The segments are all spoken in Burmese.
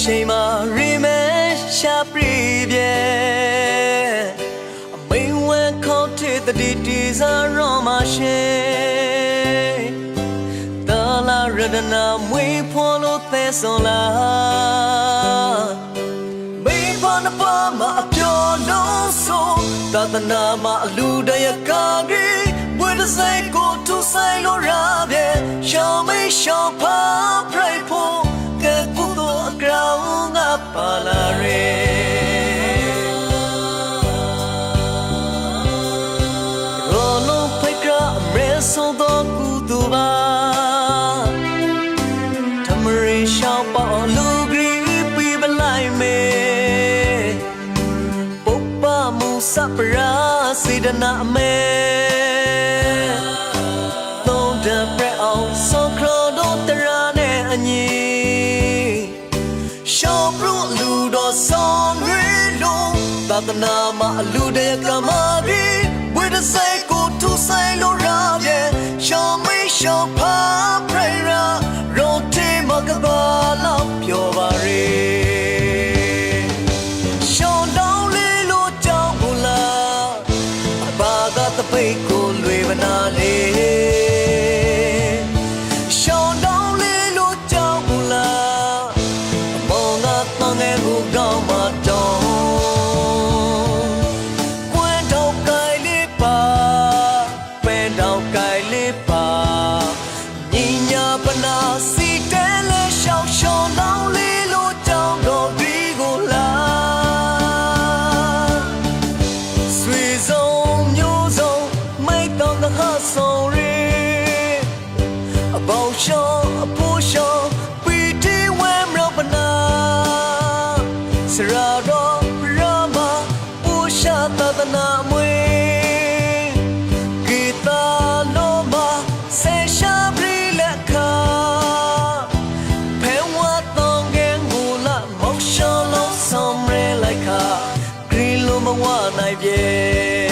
shame remain sharp review main when counted the deities are on my shame Dala Radana we follow this on la main on the palm of your no soul Tatana ma luda yakagi with a cycle to silo rabia show me show pa pray for ground up palare Rolo pekra reso do kutuba Tamari shapa lugri pi balai me Popa musapra sidana me Don't the bread out so crodo terane anyi Ludo son relo Tatana ma lude kamari with a cycle to silo rabia show me show pa prayer rote magabala piovare show down lilo jambula abaga the peiko luevanale Sarado Rama Pusha Tatana Mwe Gita Loma Sesha Brileka Penwa Tongen Gula Mosholo Somre Laika Grilo Mawana Ye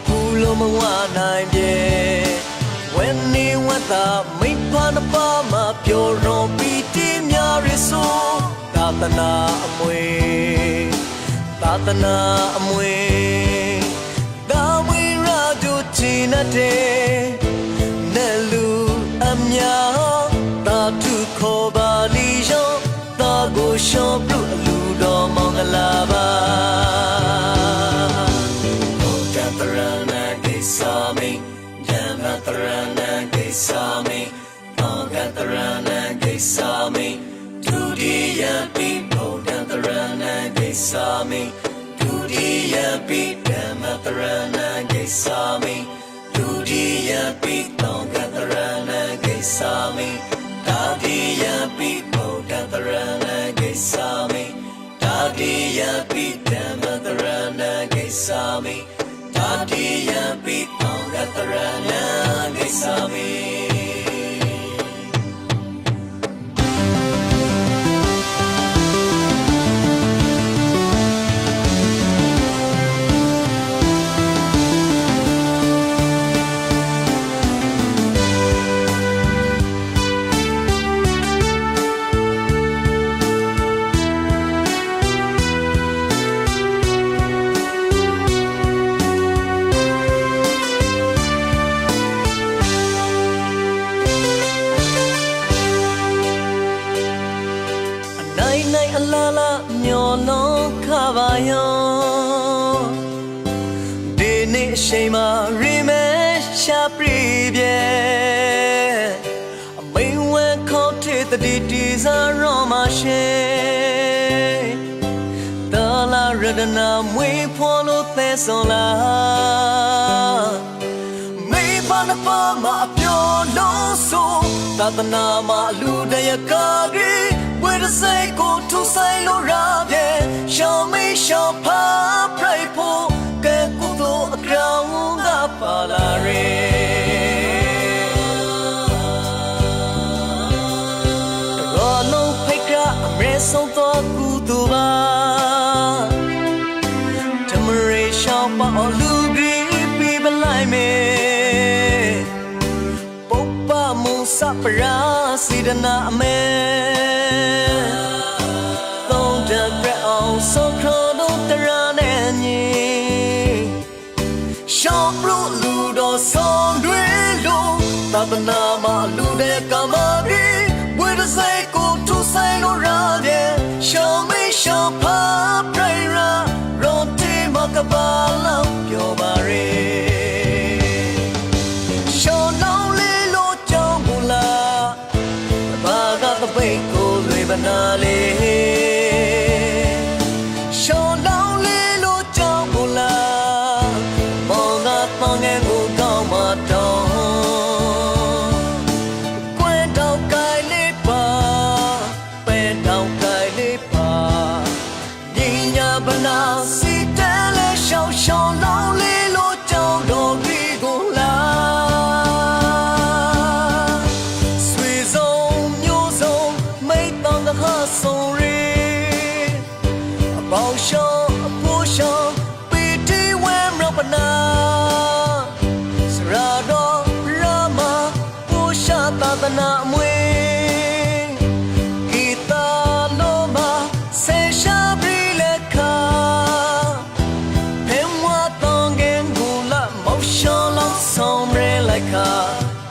Pulo Mawana Ye When ni wata Mipana Pama Pure Piti Nyariso Tatana Amwe Tatana Amwe Dawi Raju Chinate Nelu Amya Tatu Koba Lijo Tago Shobru Ludo Mongalaba Gatarana Gisami Jamatarana Gisami Gatarana Gisami Dudiya people Dantarana Gesami Dudiya people Matarana Gesami Dudiya people Dantarana Gesami Dadiya people Dantarana Gesami Dadiya people Matarana Gesami Dadiya people Dantarana Gesami Alala nyolo kabayo Dini shema rime shapribye Main when counted the deities are on my shame Dala Radana we follow this on la May Panapama pure no soul Tatana ma luda yakagi with a cycle to silo rabia show me show pa pray for Kakuto ground up palare Rolo Pekra Reso to Kutuba Tamare show pa lugri people like me Popa Musa Pra Sidana me သာသနာမှာလူတဲ့ကမာရီဝိရစိတ်ကိုထူဆိုင်လို့ရတဲ့ရှောင်းမေးရှောင်းဖားပြရာရောတီမကပါလောက်ပြောပါရဲရှောင်းလောင်းလေးလို့ကြောင်းမူလားဘာကတပိတ်ကိုလွေပနာလေးရှောင်းလောင်းလေးလို့ကြောင်းမူလားမောင်ကပန်းငယ်ကိုကောင်းမတော့ဘနာစီတဲလဲရှောင်းရှောင်းလောင်းလေးလို့ကြောင်းတော်ပြီးကိုလာဆွေဆုံးမျိုးစုံမိတ်တောင်တခါဆုံးရီအပေါင်းရှောင်းအဖိုးရှောင်းပီတီဝဲမရပနာစရာတော်ရမပိုးရှာသာသနာအမွေ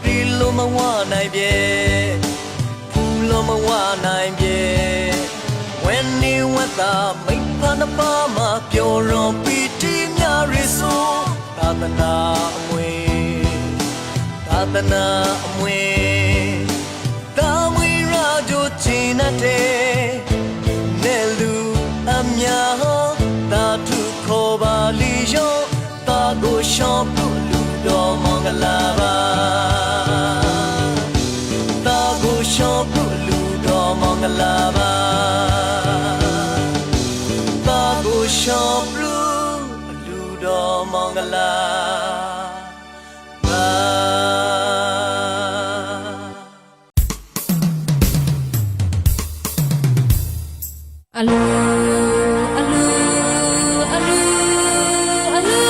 ဒီလိုမဝနိုင်ပြေဖူလိုမဝနိုင်ပြေဝဲနေဝတ်သာမိဖနပါမပြောရောပီတီမြရီဆိုသာသနာအမွေသာသနာအမွေတာမွေရာဂျိုချင်တဲ့နဲလူအများသာထုခေါ်ပါလီယောတာကိုရှောင်းတော်မင်္ဂလာပါတာကိုရှောင်းပုလူတော်မင်္ဂလာပါတာကိုရှောင်းပုလူတော်မင်္ဂလာပါအလူအလူအလူအလူ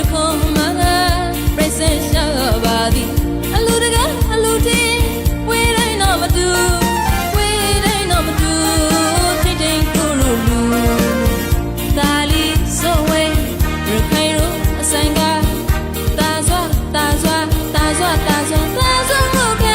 တခုံးမှာပြည့်စင်ရှာပါသည်အလူတကအလူတင်းဝေးတိုင်းတော့မတူဝေးတိုင်းတော့မတူထိတ်ထိတ်ကိုလိုလူဒါလီဆိုဝဲရခိုင်ရိုးအဆိုင်ကတာစွာတာစွာတာစွာတာစွာတာစွာကိုကလူ မ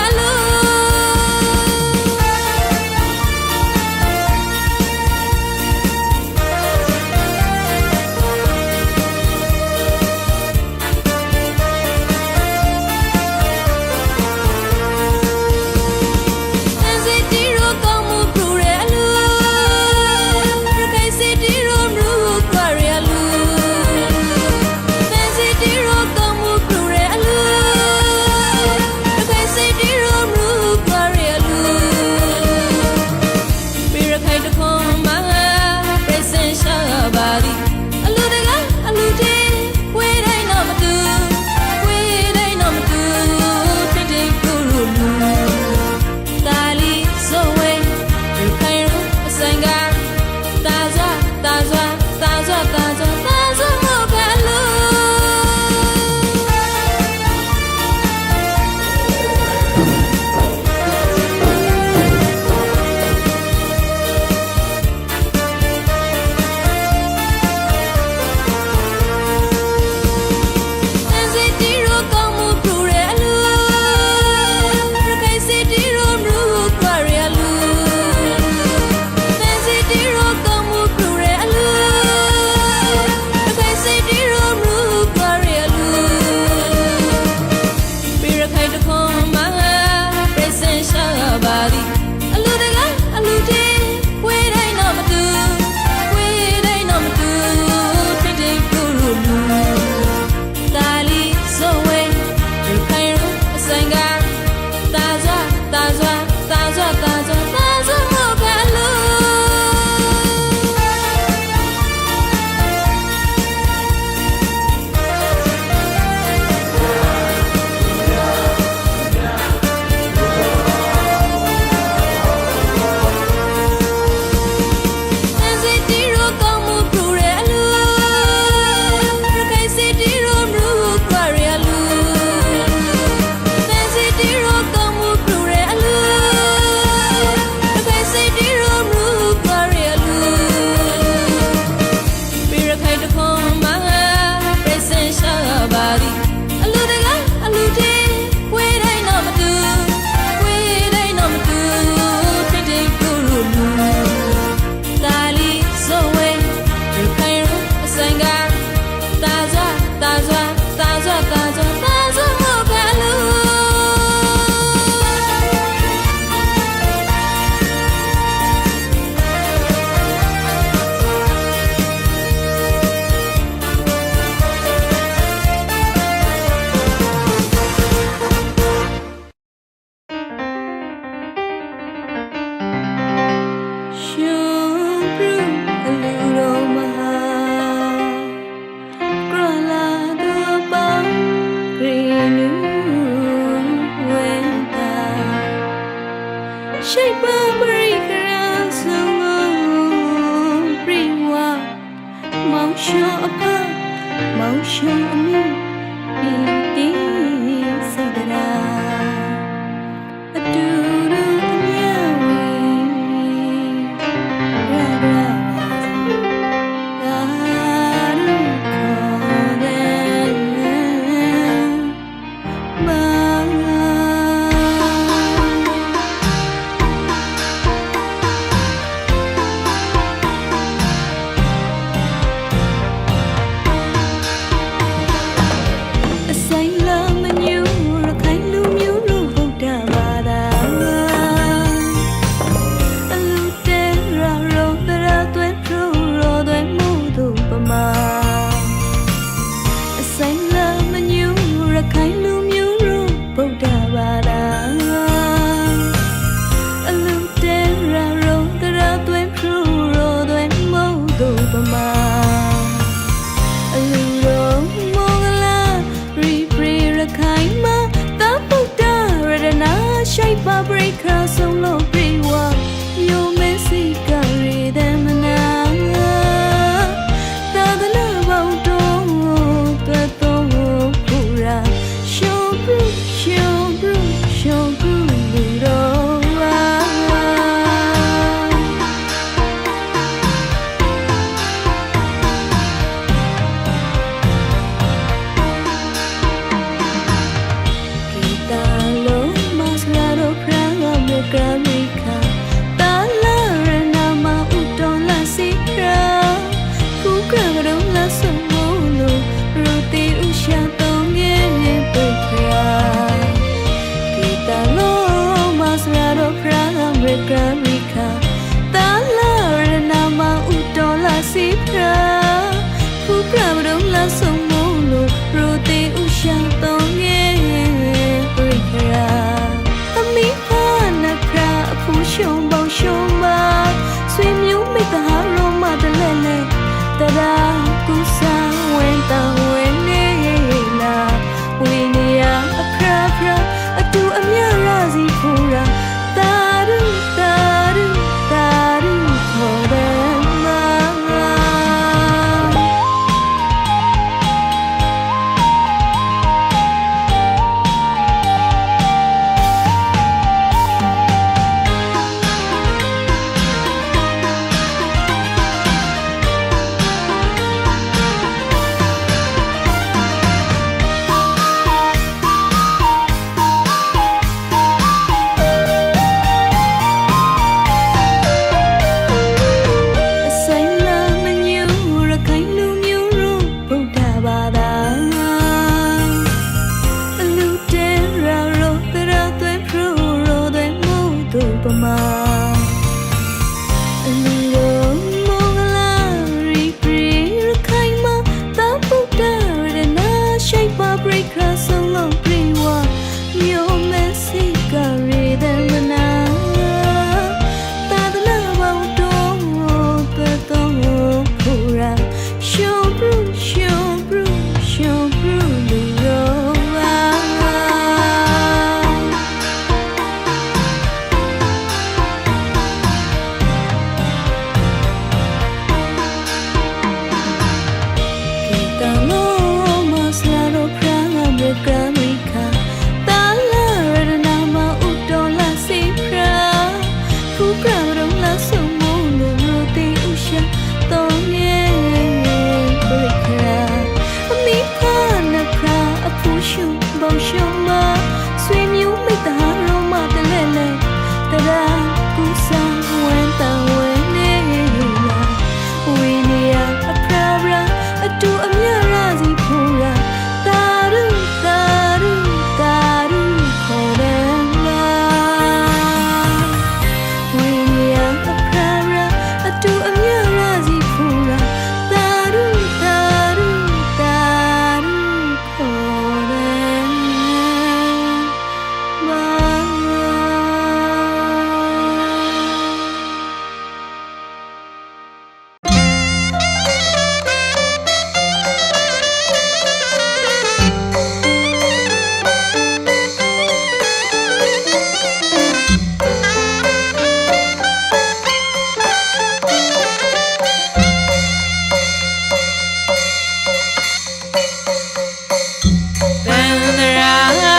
ရ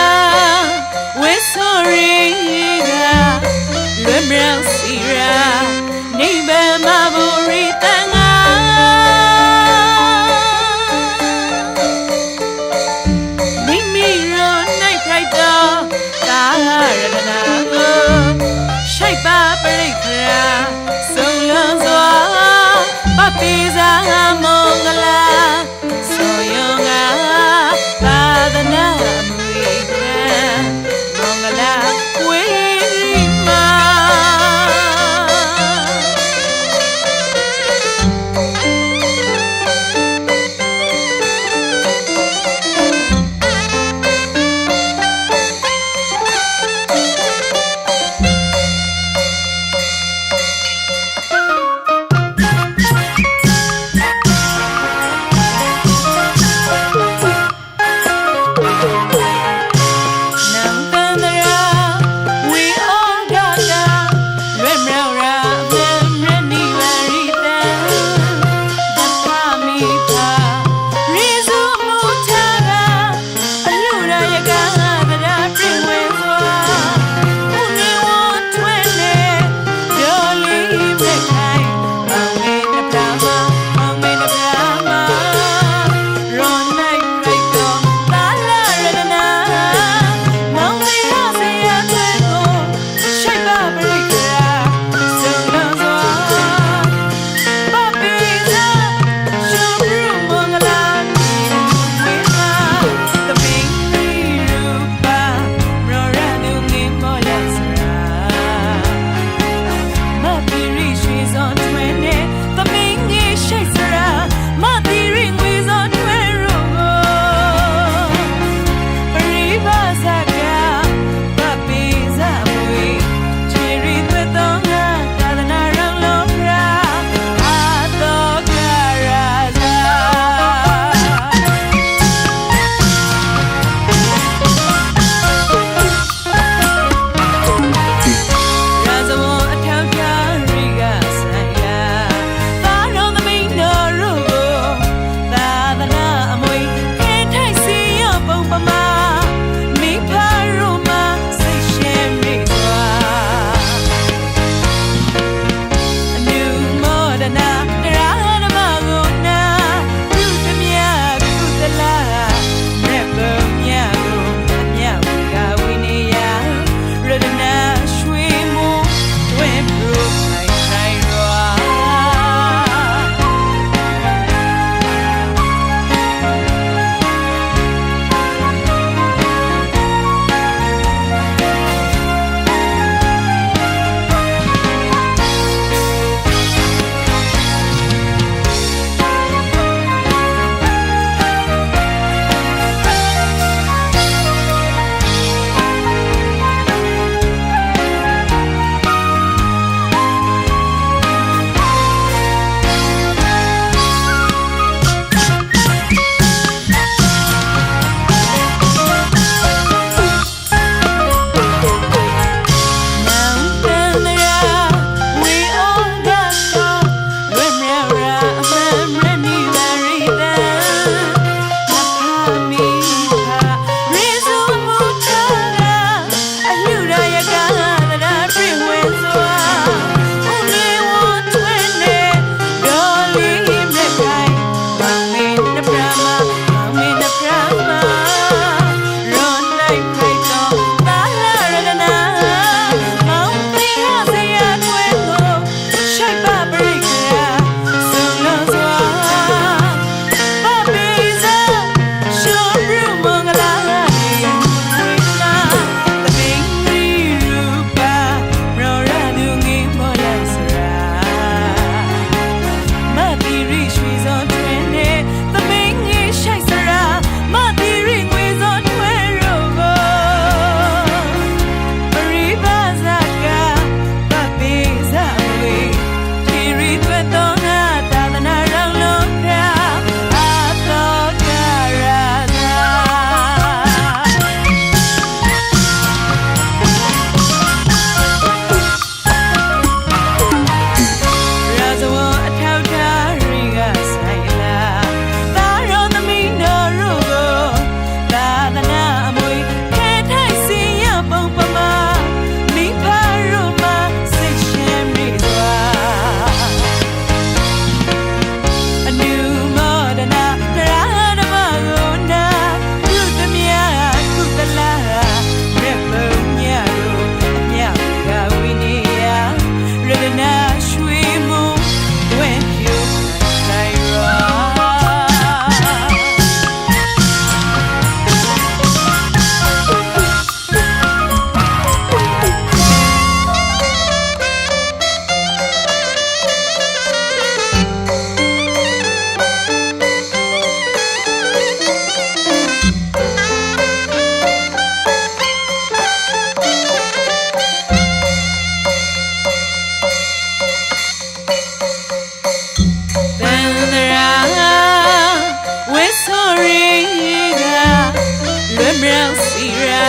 ရောက်စီရာ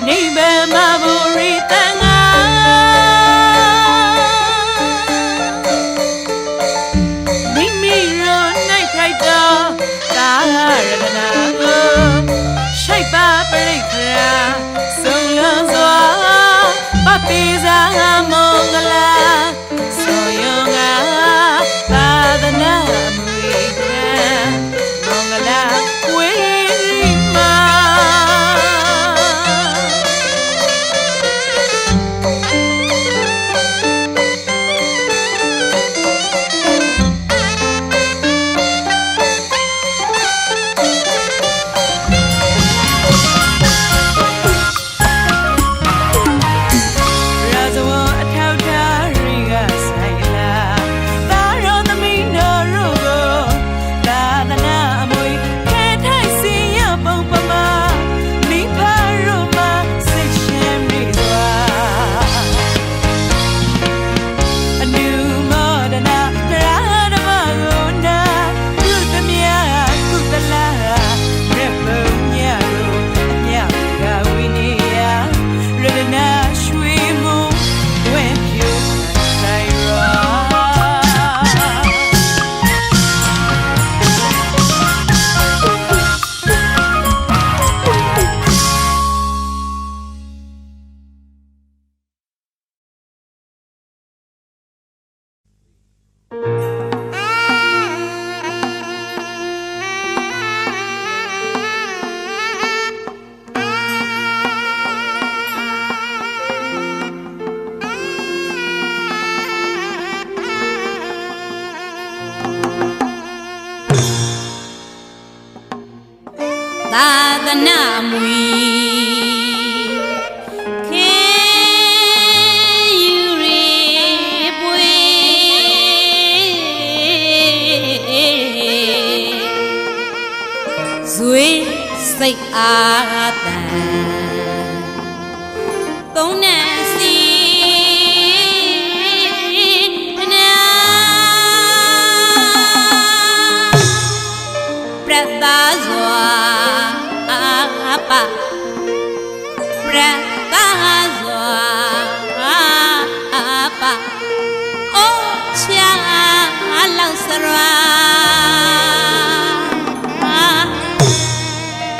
နေဘမဘူရီတန်ငါမိမိရောနိုင်ထိုက်တော့တာရတနာကိုရှိုက်ပါပရိခရာဆုံလွန်စွာပပိစာမင်္ဂလာဆိုယုံငါသာသနာမွေခံမင်္ဂလာဝေမာသာသနာမွေခေယူရီပွေဇွေစိတ်အားတန်သုံးနဲ့စီပြတ်သားစွာပရတာစွာပအိုချာလောက်စရာ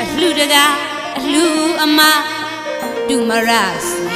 အလှတကအလှအမဒုမရစီ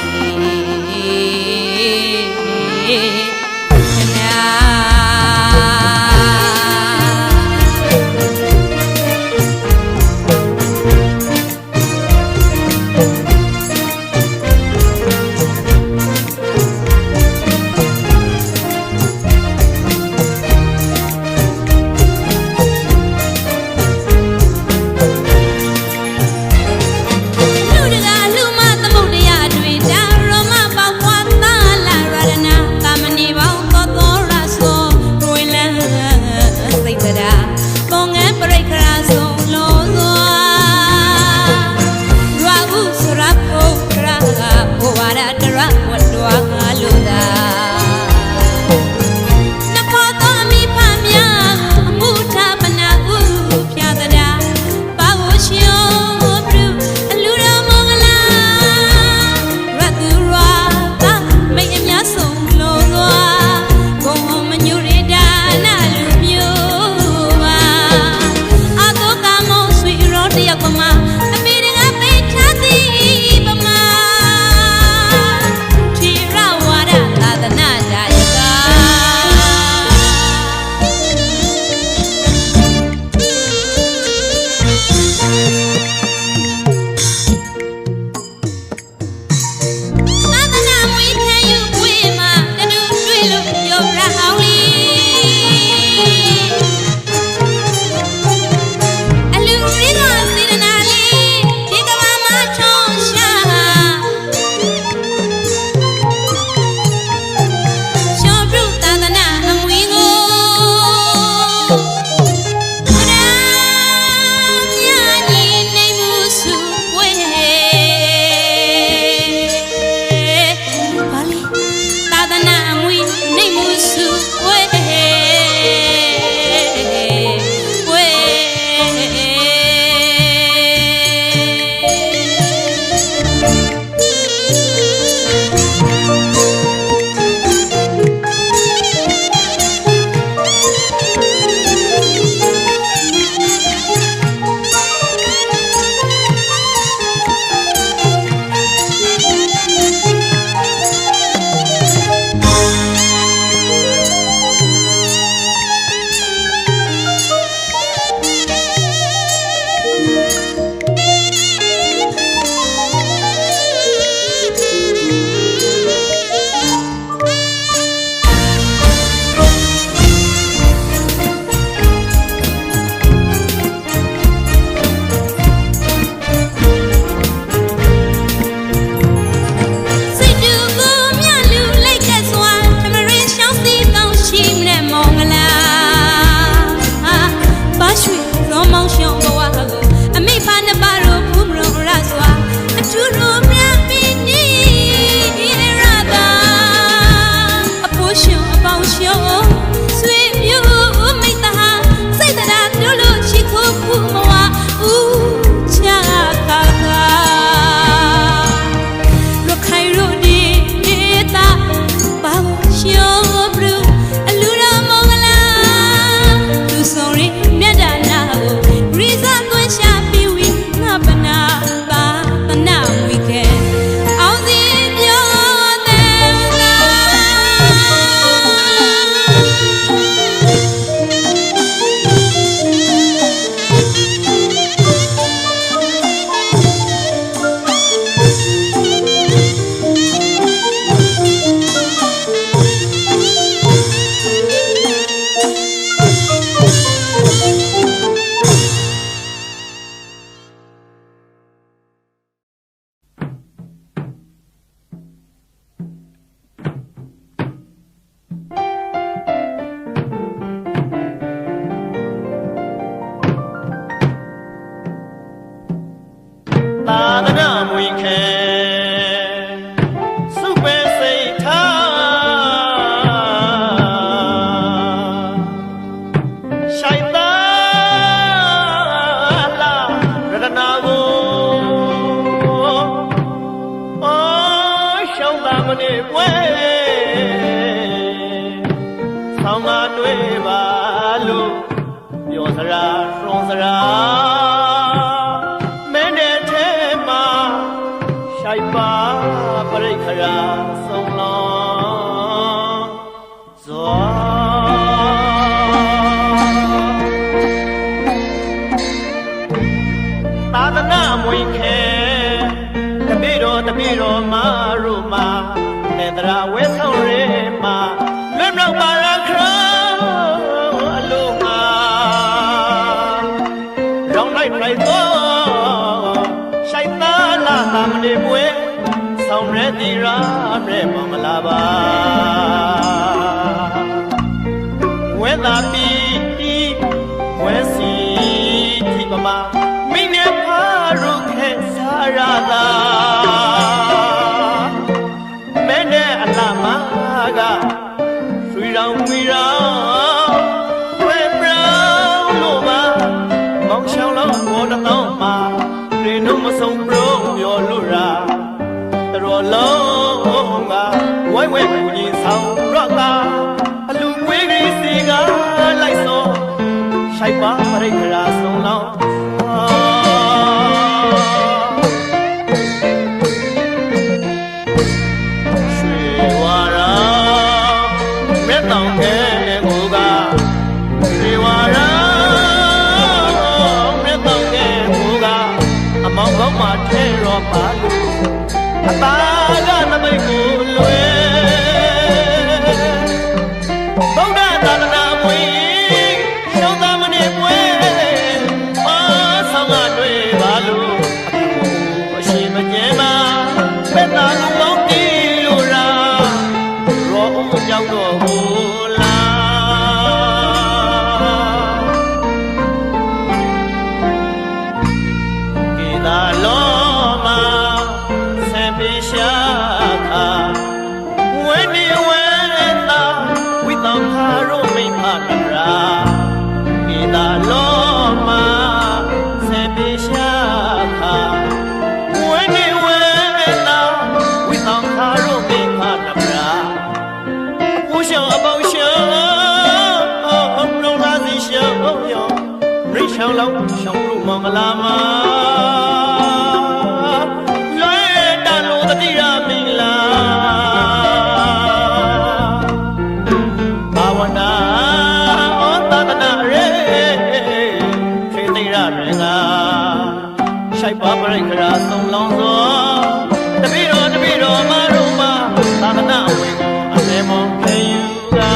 နာမ ပွဲဆောင်းမတွေ့ပါလို့ပြောစရာရွန်စရာမင်းတဲ့ထဲမှာရှိုက်ပါပရိခရာဆုံးလောဇောသာသနာမွေခဲတပိတော်မာရုမာနေတရာဝဲဆောင်ရဲမှာလွတ်မြောက်ပါရခရအလိုမှာရောင်းလိုက်လိုက်တော့ရှိုက်သားလာတာမနေပွဲဆောင်ရဲတီရာရဲမမလာပါဝဲသာပီဝဲစီဒီပမာမိနေပါရုခဲစားရတာမဲနဲ့အလှမကရွှေရောင်ဝီရောင်ဝဲပြောင်းလို့ပါမောင်ရှောင်းလုံးဘောတတော်မှာရေနုမဆုံးပရုံပြောလို့ရာတော်လုံးကဝိုင်းဝဲကူကြီးဆောင်ရတာအလူဝေးကြီးစီကလိုက်စောရှိုက်ပါပရိခရာဆုံးလောင်းပါလို့အပါကသမိတ်ကိုလွယ်ဗုဒ္ဓသာသနာမွေရှောင်းသားမနေပွဲပါဆောင်ကတွေ့ပါလို့အရှိမကျဲမှာပက်တာလူပေါင်းတီလို့ရာရောဦးကြောင့်တော့ဟိုလာကေသာလောရှောင်းလုံးရှောင်းလို့မင်္ဂလာမှာလွဲတန်လို့တတိယမင်္ဂလာဘာဝနာဩသာသနာရဲခေသိရရင်ကရှိုက်ပါပရိခရာဆုံးလောင်းသောတပိတော်မရုံမသာသနာဝေကိုအမေမောခေယူတာ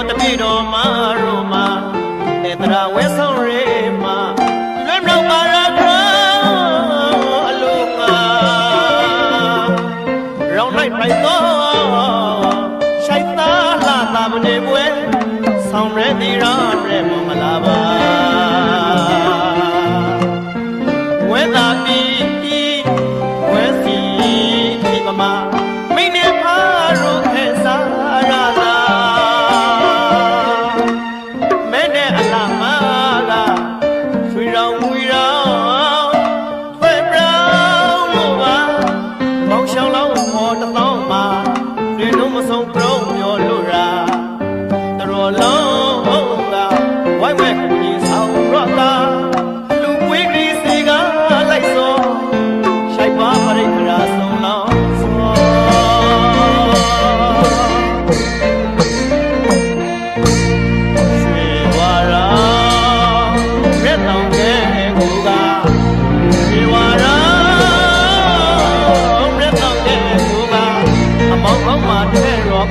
တပိတော်မာရုမာနေတရာဝဲဆောင်ရဲမှာလွတ်မြောက်ပါရခရအလိုမှာရောင်းလိုက်ပိုက်တော့ရှိုက်သားလာတာမနေပွဲဆောင်ရဲတီရာရဲမမလာပါဝဲသာပီဝဲစီဒီပမာမိနေပါရုခဲစားရတာ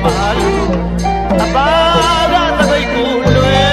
ပါလို့အပါကသပိတ်ကိုလွယ်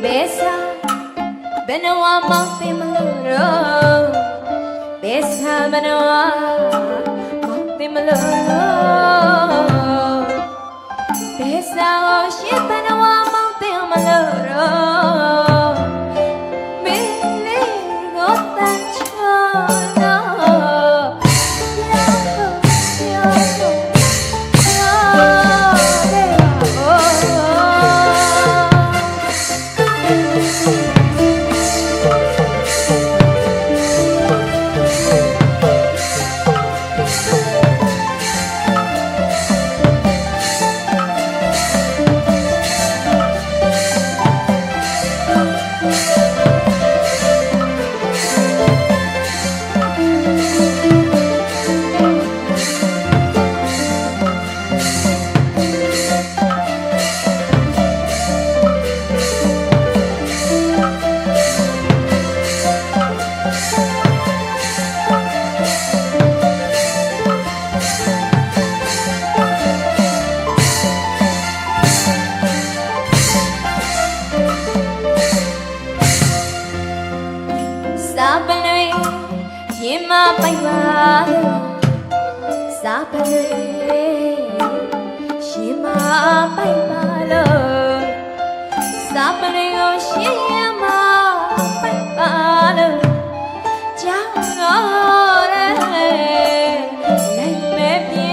Besa စားပလွေရင်မပိုက်ပါလို့စားပလွေရင်မပိုက်ပါလို့စားပလွေကိုရှင်ရင်မပိုက်ပါလို့ကြောက်တော့တယ်လိုက်မဲ့ပြေ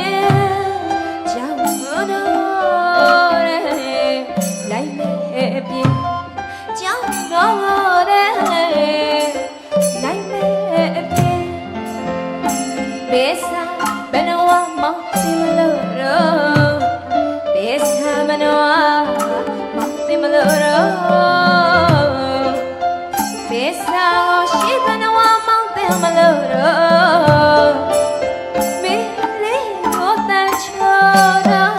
ကြောက်တော့တယ်လိုက်မဲ့ပြေကြောက်တော့တယ်လိုက်မဲ့ပြေဘေးစားဘယ်တော့မှမသိမလို့တော့ဘေးစားဘယ်တော့မှမသိမလို့တော့ဘေးစားရှိဘယ်တော့မှမသိမလို့တော့မေးလေးကိုတန်ချောတော့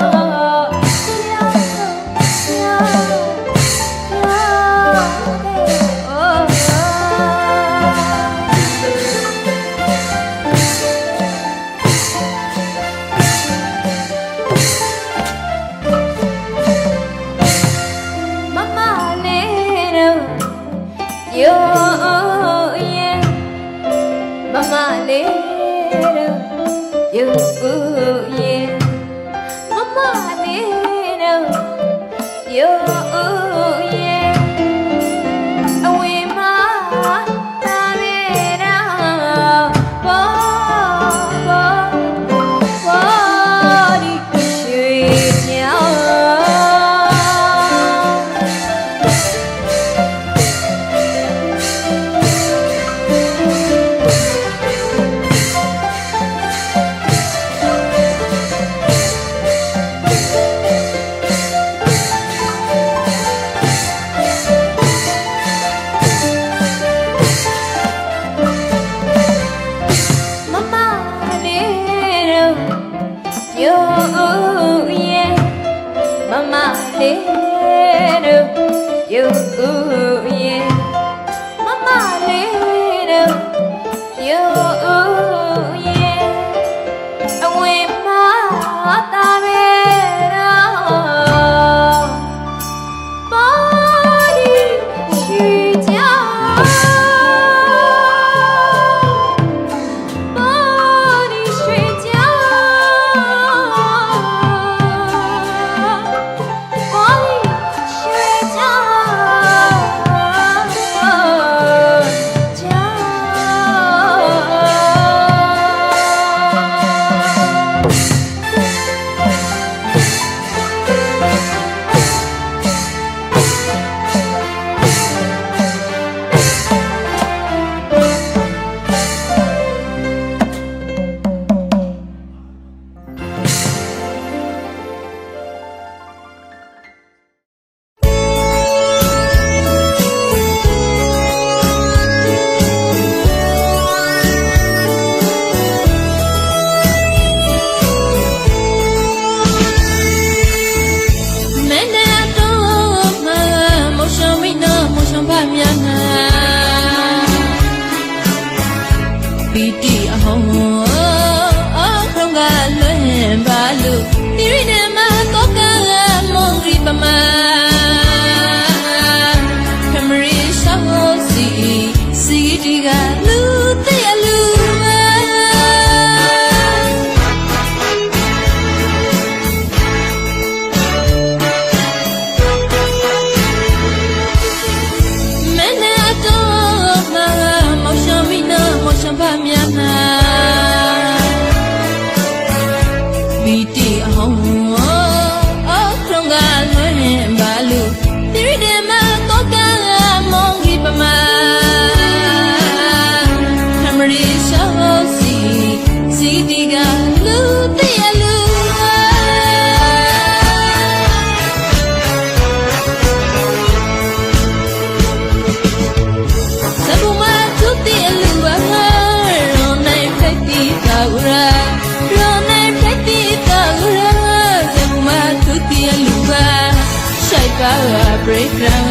break down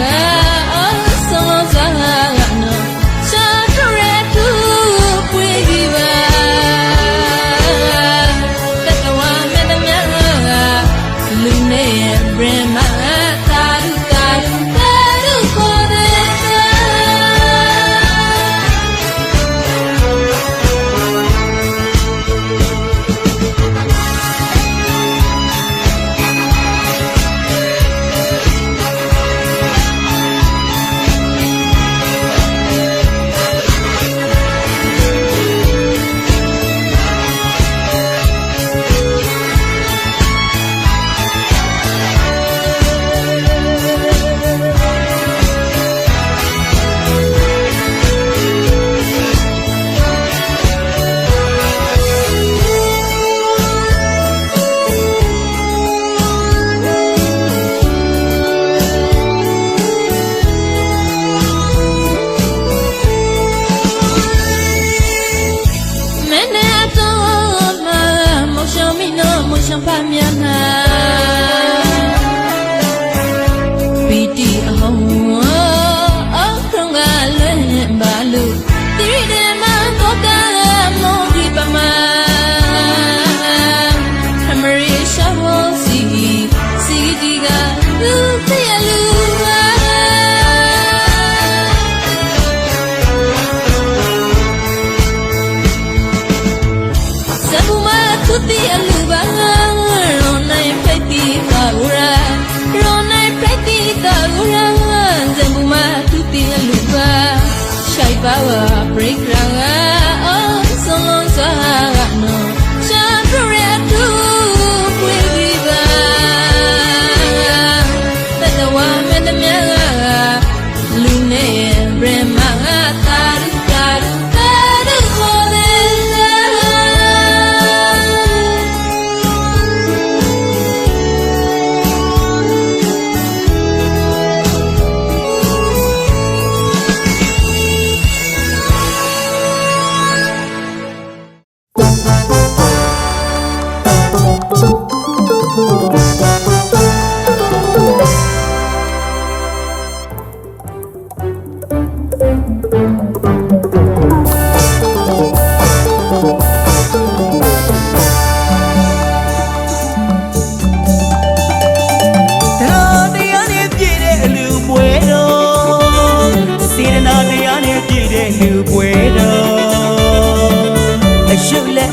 so no to give ရှောင်ဖတ်မြန်နာပီတီအဟောင်းအခရုံကလွင်ပါလို့တိရတဲ့မတော့ကမောဒီပမာအမရီရှာဘောစီဒီကလူတဲ့လူပါစဘူမသူတိအလူပါရောနိုင်ဖိတ်တိပါဝရာရောနိုင်ဖိတ်တိပါဝရာစဘူမသူတိအလူပါရှိုက်ပါဝ break round အော်ဆုံးလုံးစွာကနော်ရှာပရတူပွေဒီပါတဲ့တဝမင်းတမြတ်လူနဲ့ဘရမငါတာရူခေါ်တယ်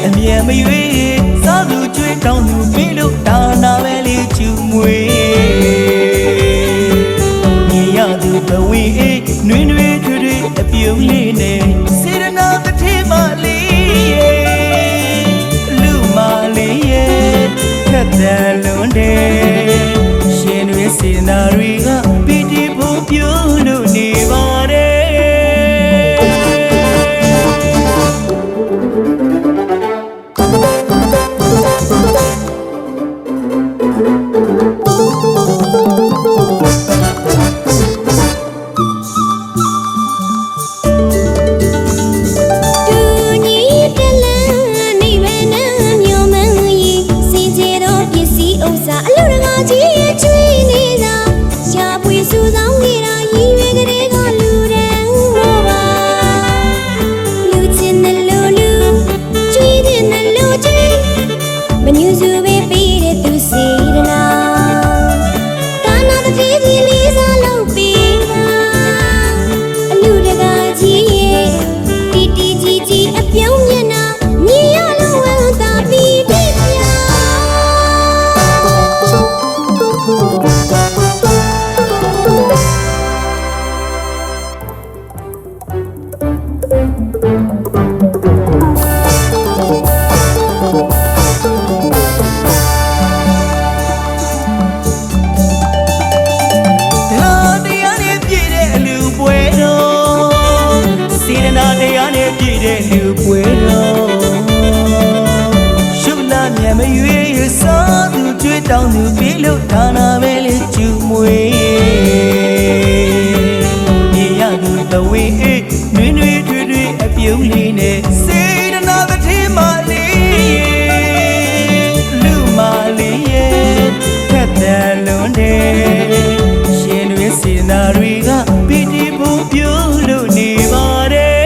အမြဲမရွေးစားသူကျွေးတောင်းသူမင်းတို့ဒါနာပဲလေးချူမွေမြင်ရသူဘဝင်းအေးနွေးနွေးထွေးထွေးအပြုံးလေးနဲ့စေရနာတစ်ထည်မလေးရဲ့လူမလေးရဲ့ခက်တယ်လွန်တယ်ရှင်တွေစေရနာတွေကပီတိဖို့ပြုံးလို့နေပါတယ်တောင်းသူပြီလို့ဒါနာပဲလေးချူမွေမြေရသူဘဝင်းအေးနွေးနွေးထွေးထွေးအပြုံးလေးနဲ့စေတနာတစ်ထည်မလေးလူမလေးရဲ့ခက်တယ်လွန်တယ်ရှင်တွေစေနာတွေကပီတိဖို့ပြုံးလို့နေပါတယ်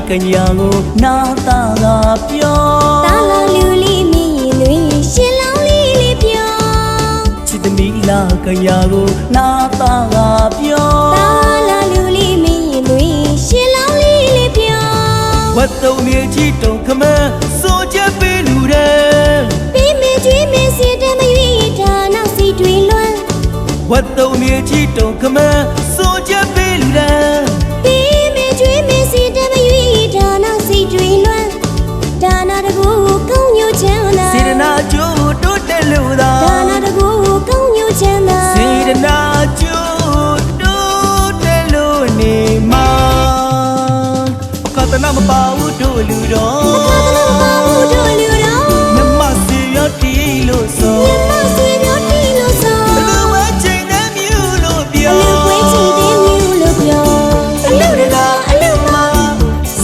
ကညာကိုနာတာကပြော တာလာလူလေးမြင်ရင်လွင်ရှင်လောင်းလေးလေးပြော ချစ်သမီးလာကညာကိုနာတာကပြော တာလာလူလေးမြင်ရင်လွင်ရှင်လောင်းလေးလေးပြော ဝတ်တုံမြေကြီးတုံခမန်းစိုးချက်ပေးလူတဲ့ ပေးမကျွေးမစစ်တမရွေးဒါနောက်စီတွေလွမ်း ဝတ်တုံမြေကြီးတုံခမန်းစိုးချက်ပေးလူတဲ့ ပေးမကျွေးမစစ်တမရွေးဒါနောက်စီတွေလွမ်းဒါနာတကူကောင်းညိုချမ်းသာ စေတနာကျိုးတိုးတက်လို့သာ ဒါနာတကူကောင်းညိုချမ်းသာ စေတနာကျိုးတိုးတက်လို့နေမှာကတနာမပါဘူးတို့လူတော် သာသနာပါဘူးတို့လူတော် မြမစီရတီလို့ဆို မြတ်ဆွေမျိုးတီလို့ဆို လူဝဲချိန်နဲ့မြူလို့ အ ပြော လူပွဲချီတဲ့မျိုးလို့ပြော အလူတကာအလူမ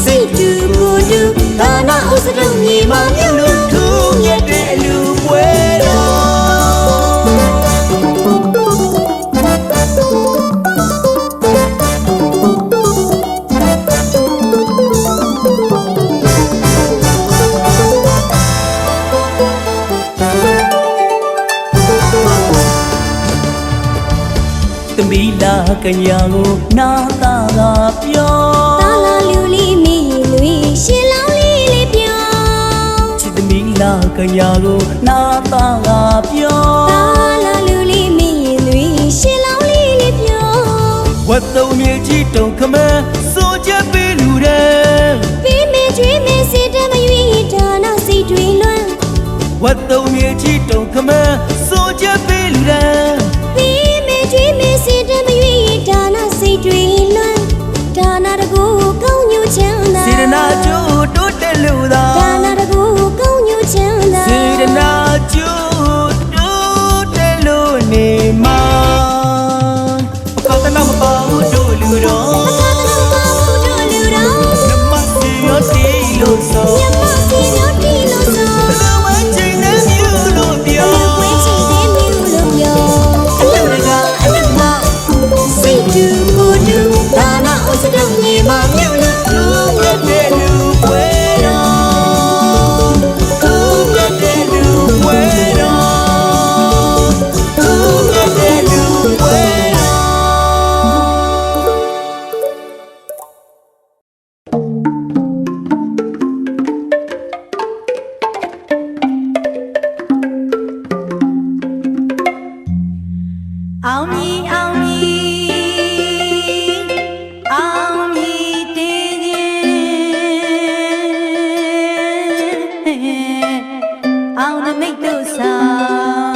စိတ်တူကိုတူဒါနာဥစရုံမြေမှာမြုပ်လို့ ထူးမြတ်တဲ့အလူပွဲတော်သမီးလာကညာကိုနာတာကပြော တာလာလူလေးမြင်ရင်လွင်ရှင်လောင်းလေးလေးပြော ချစ်သမီးလာကညာကိုနာတာကပြော တာလာလူလေးမြင်ရင်လွင်ရှင်လောင်းလေးလေးပြော ဝတ်တုံမြေကြီးတုံခမန်းစိုးချက်ပေးလူတဲ့ ပေးမကျွေးမစစ်တမရွေးဒါနောက်စီတွေလွမ်း ဝတ်တုံမြေကြီးတုံခမန်းစိုးချက်ပေးလူတဲ့ ပေးမကျွေးမစစ်တမရွေးဒါနောက်စီတွေလွမ်းဒါနာတကူကောင်းညိုချမ်းသာ စေတနာကျိုးတိုးတက်လို့သာ ဒါနာတကူကောင်းညိုချမ်းသာ စေတနာကျိုးတိုးတက်လို့နေမှာကတနာမပါဘူးတို့လူတော် သာသနာပါဘူးတို့လူတော် မြမစီရတီလို့ဆို မြတ်ဆွေမျိုးတီလို့ဆို လူဝဲချိန်နဲ့မြူလို့ပြော အလူပွဲချီတဲ့မျိုးလို့ပြော အလူတကာအလူမ စိတ်တူကိုတူဒါနာဥစရုံမြေမှာမြုပ်လို့ ထူးမြတ်တဲ့လူပွဲတော်ထူးမြတ်တဲ့လူပွဲတော်ထူးမြတ်တဲ့လူပွဲတော် အောင်မြည်အောင်မြည်အောင်မြည်တည်ခြင်းအောင်နမိတ်တို့ဆောင်